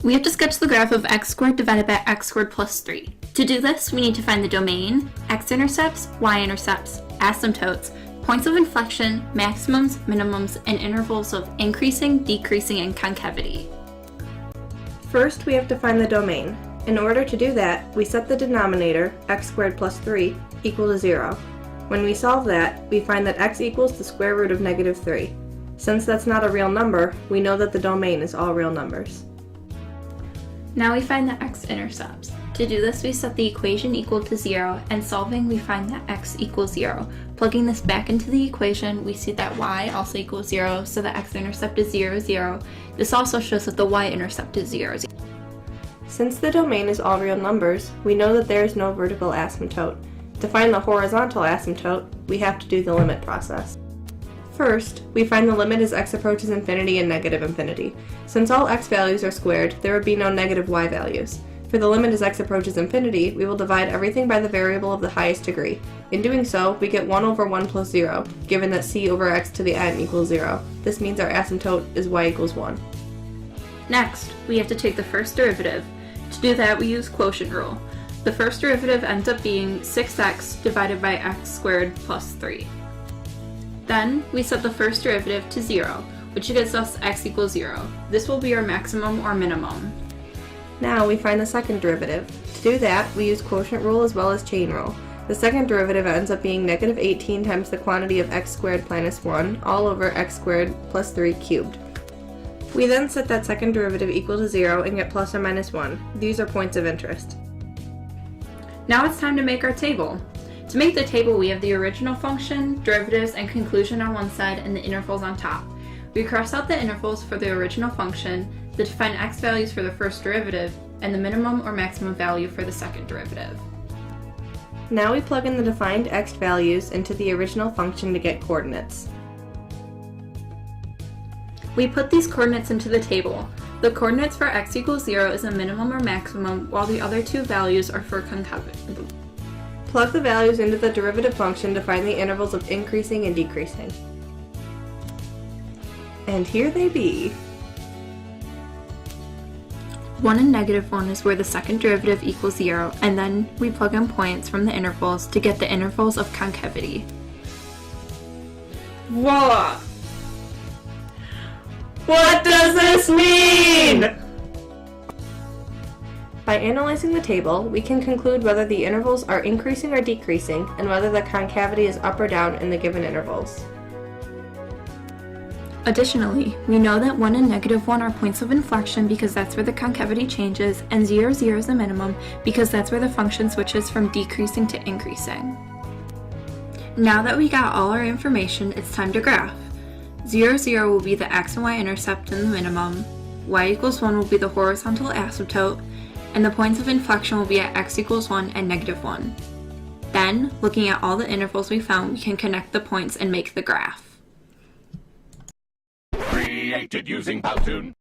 We have to sketch the graph of x squared divided by x squared plus 3. To do this, we need to find the domain, x-intercepts, y-intercepts, asymptotes, points of inflection, maximums, minimums, and intervals of increasing, decreasing, and concavity. First, we have to find the domain. In order to do that, we set the denominator, x squared plus 3, equal to 0. When we solve that, we find that x equals the square root of negative 3. Since that's not a real number, we know that the domain is all real numbers. Now we find the x-intercepts. To do this, we set the equation equal to 0, and solving we find that x equals 0. Plugging this back into the equation, we see that y also equals 0, so the x-intercept is 0, 0. This also shows that the y-intercept is 0, 0. Since the domain is all real numbers, we know that there is no vertical asymptote. To find the horizontal asymptote, we have to do the limit process. First, we find the limit as x approaches infinity and negative infinity. Since all x values are squared, there would be no negative y values. For the limit as x approaches infinity, we will divide everything by the variable of the highest degree. In doing so, we get 1 over 1 plus 0, given that c over x to the n equals 0. This means our asymptote is y equals 1. Next, we have to take the first derivative. To do that, we use quotient rule. The first derivative ends up being 6x divided by x squared plus 3. Then, we set the first derivative to 0, which gives us x equals 0. This will be our maximum or minimum. Now we find the second derivative. To do that, we use quotient rule as well as chain rule. The second derivative ends up being negative 18 times the quantity of x squared minus 1 all over x squared plus 3 cubed. We then set that second derivative equal to 0 and get plus or minus 1. These are points of interest. Now it's time to make our table. To make the table, we have the original function, derivatives, and conclusion on one side and the intervals on top. We cross out the intervals for the original function, the defined x values for the first derivative, and the minimum or maximum value for the second derivative. Now we plug in the defined x values into the original function to get coordinates. We put these coordinates into the table. The coordinates for x equals 0 is a minimum or maximum, while the other two values are for concavity. Plug the values into the derivative function to find the intervals of increasing and decreasing. And here they be. 1 and negative 1 is where the second derivative equals 0, and then we plug in points from the intervals to get the intervals of concavity. Voila! What does this mean? By analyzing the table, we can conclude whether the intervals are increasing or decreasing, and whether the concavity is up or down in the given intervals. Additionally, we know that 1 and negative 1 are points of inflection because that's where the concavity changes, and 0, 0 is the minimum because that's where the function switches from decreasing to increasing. Now that we got all our information, it's time to graph. 0, 0 will be the x and y intercept in the minimum, y equals 1 will be the horizontal asymptote, and the points of inflection will be at x equals 1 and negative 1. Then, looking at all the intervals we found, we can connect the points and make the graph. Created using Powtoon.